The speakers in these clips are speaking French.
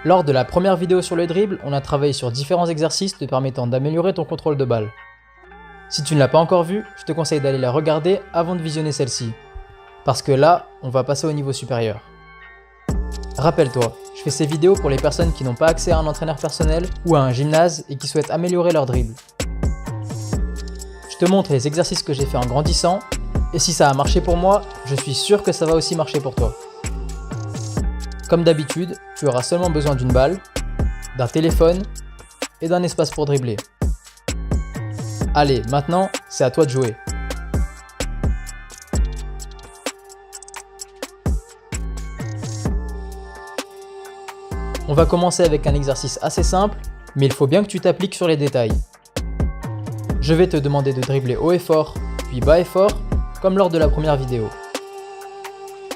Lors de la première vidéo sur le dribble, on a travaillé sur différents exercices te permettant d'améliorer ton contrôle de balle. Si tu ne l'as pas encore vue, je te conseille d'aller la regarder avant de visionner celle-ci. Parce que là, on va passer au niveau supérieur. Rappelle-toi, je fais ces vidéos pour les personnes qui n'ont pas accès à un entraîneur personnel ou à un gymnase et qui souhaitent améliorer leur dribble. Je te montre les exercices que j'ai fait en grandissant, et si ça a marché pour moi, je suis sûr que ça va aussi marcher pour toi. Comme d'habitude, tu auras seulement besoin d'une balle, d'un téléphone et d'un espace pour dribbler. Allez, maintenant, c'est à toi de jouer. On va commencer avec un exercice assez simple, mais il faut bien que tu t'appliques sur les détails. Je vais te demander de dribbler haut et fort, puis bas et fort, comme lors de la première vidéo.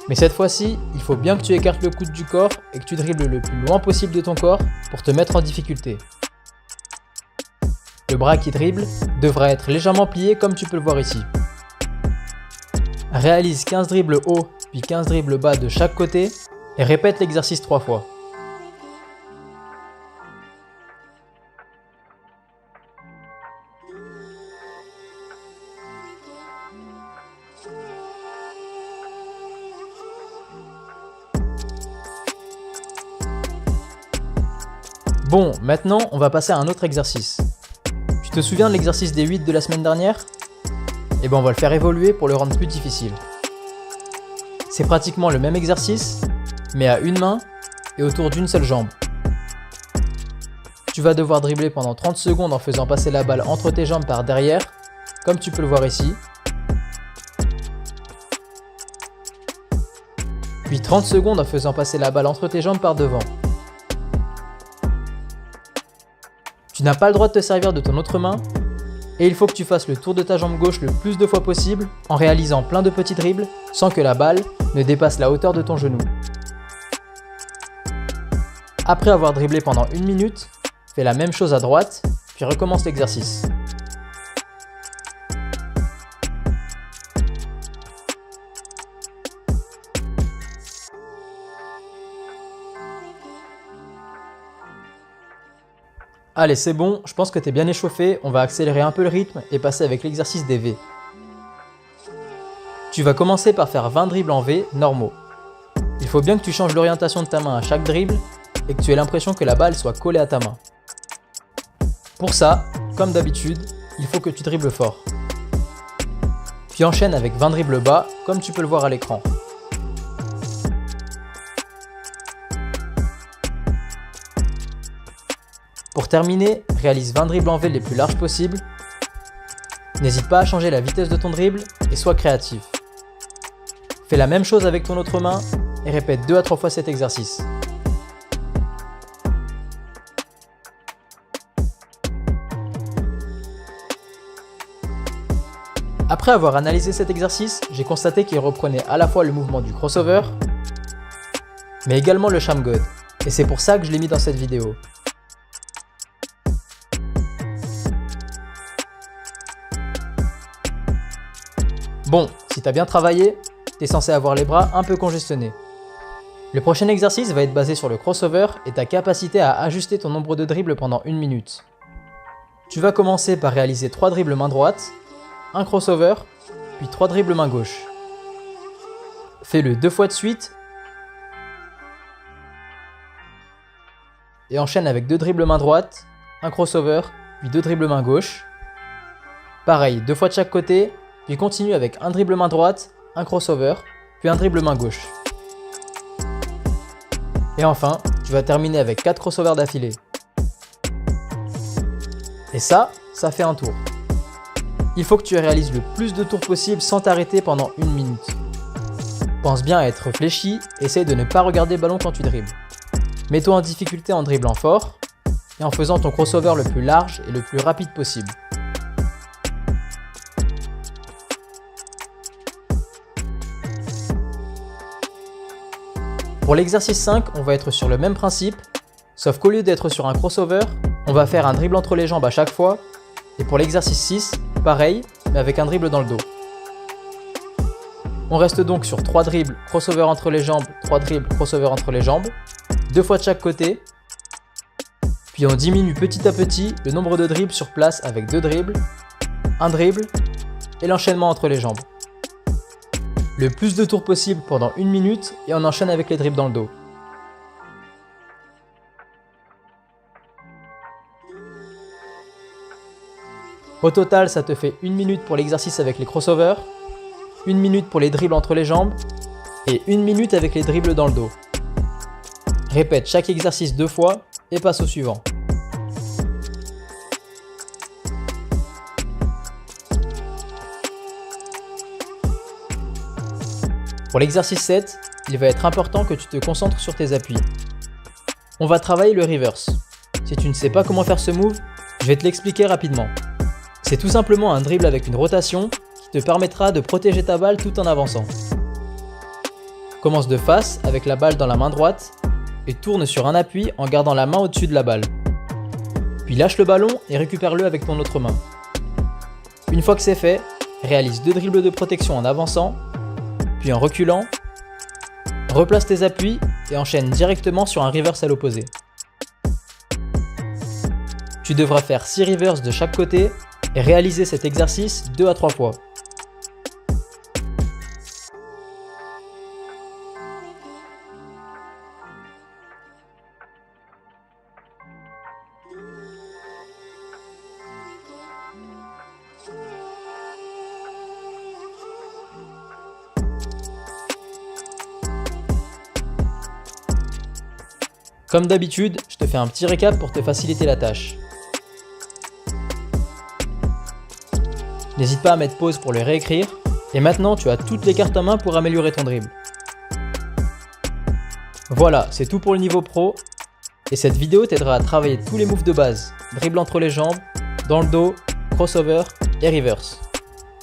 Mais cette fois-ci, il faut bien que tu écartes le coude du corps et que tu dribbles le plus loin possible de ton corps pour te mettre en difficulté. Le bras qui dribble devra être légèrement plié comme tu peux le voir ici. Réalise 15 dribbles haut puis 15 dribbles bas de chaque côté et répète l'exercice 3 fois. Bon, maintenant on va passer à un autre exercice. Tu te souviens de l'exercice des 8 de la semaine dernière? Eh bien on va le faire évoluer pour le rendre plus difficile. C'est pratiquement le même exercice, mais à une main et autour d'une seule jambe. Tu vas devoir dribbler pendant 30 secondes en faisant passer la balle entre tes jambes par derrière, comme tu peux le voir ici. Puis 30 secondes en faisant passer la balle entre tes jambes par devant. Tu n'as pas le droit de te servir de ton autre main et il faut que tu fasses le tour de ta jambe gauche le plus de fois possible en réalisant plein de petits dribbles sans que la balle ne dépasse la hauteur de ton genou. Après avoir dribblé pendant 1 minute, fais la même chose à droite puis recommence l'exercice. Allez, c'est bon, je pense que tu es bien échauffé, on va accélérer un peu le rythme et passer avec l'exercice des V. Tu vas commencer par faire 20 dribbles en V normaux. Il faut bien que tu changes l'orientation de ta main à chaque dribble et que tu aies l'impression que la balle soit collée à ta main. Pour ça, comme d'habitude, il faut que tu dribbles fort. Puis enchaîne avec 20 dribbles bas, comme tu peux le voir à l'écran. Pour terminer, réalise 20 dribbles en V les plus larges possibles. N'hésite pas à changer la vitesse de ton dribble et sois créatif. Fais la même chose avec ton autre main et répète 2 à 3 fois cet exercice. Après avoir analysé cet exercice, j'ai constaté qu'il reprenait à la fois le mouvement du crossover, mais également le Shammgod, et c'est pour ça que je l'ai mis dans cette vidéo. Bon, si t'as bien travaillé, t'es censé avoir les bras un peu congestionnés. Le prochain exercice va être basé sur le crossover et ta capacité à ajuster ton nombre de dribbles pendant 1 minute. Tu vas commencer par réaliser 3 dribbles main droite, un crossover, puis 3 dribbles main gauche. Fais-le 2 fois de suite et enchaîne avec 2 dribbles main droite, un crossover, puis 2 dribbles main gauche. Pareil, 2 fois de chaque côté. Puis continue avec un dribble main droite, un crossover, puis un dribble main gauche. Et enfin, tu vas terminer avec 4 crossovers d'affilée. Et ça fait un tour. Il faut que tu réalises le plus de tours possible sans t'arrêter pendant 1 minute. Pense bien à être fléchi, essaye de ne pas regarder le ballon quand tu dribbles. Mets-toi en difficulté en dribblant fort et en faisant ton crossover le plus large et le plus rapide possible. Pour l'exercice 5, on va être sur le même principe, sauf qu'au lieu d'être sur un crossover, on va faire un dribble entre les jambes à chaque fois, et pour l'exercice 6, pareil, mais avec un dribble dans le dos. On reste donc sur 3 dribbles, crossover entre les jambes, 3 dribbles, crossover entre les jambes, 2 fois de chaque côté, Puis on diminue petit à petit le nombre de dribbles sur place avec 2 dribbles, 1 dribble et l'enchaînement entre les jambes. Le plus de tours possible pendant 1 minute et on enchaîne avec les dribbles dans le dos. Au total, ça te fait 1 minute pour l'exercice avec les crossovers, 1 minute pour les dribbles entre les jambes et 1 minute avec les dribbles dans le dos. Répète chaque exercice 2 fois et passe au suivant. Pour l'exercice 7, il va être important que tu te concentres sur tes appuis. On va travailler le reverse. Si tu ne sais pas comment faire ce move, je vais te l'expliquer rapidement. C'est tout simplement un dribble avec une rotation qui te permettra de protéger ta balle tout en avançant. Commence de face avec la balle dans la main droite et tourne sur un appui en gardant la main au-dessus de la balle. Puis lâche le ballon et récupère-le avec ton autre main. Une fois que c'est fait, réalise 2 dribbles de protection en avançant, puis en reculant, replace tes appuis et enchaîne directement sur un reverse à l'opposé. Tu devras faire 6 reverses de chaque côté et réaliser cet exercice 2 à 3 fois. Comme d'habitude, je te fais un petit récap pour te faciliter la tâche. N'hésite pas à mettre pause pour le réécrire. Et maintenant, tu as toutes les cartes en main pour améliorer ton dribble. Voilà, c'est tout pour le niveau pro. Et cette vidéo t'aidera à travailler tous les moves de base. Dribble entre les jambes, dans le dos, crossover et reverse.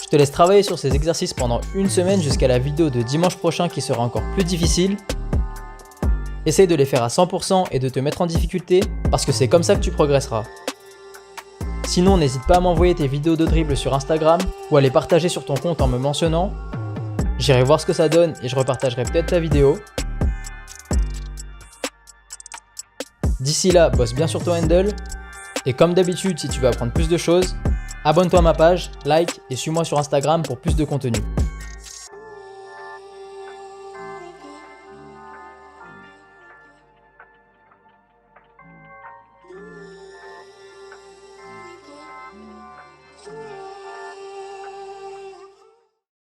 Je te laisse travailler sur ces exercices pendant 1 semaine jusqu'à la vidéo de dimanche prochain qui sera encore plus difficile. Essaye de les faire à 100% et de te mettre en difficulté parce que c'est comme ça que tu progresseras. Sinon, n'hésite pas à m'envoyer tes vidéos de dribble sur Instagram ou à les partager sur ton compte en me mentionnant. J'irai voir ce que ça donne et je repartagerai peut-être ta vidéo. D'ici là, bosse bien sur ton handle. Et comme d'habitude, si tu veux apprendre plus de choses, abonne-toi à ma page, like et suis-moi sur Instagram pour plus de contenu.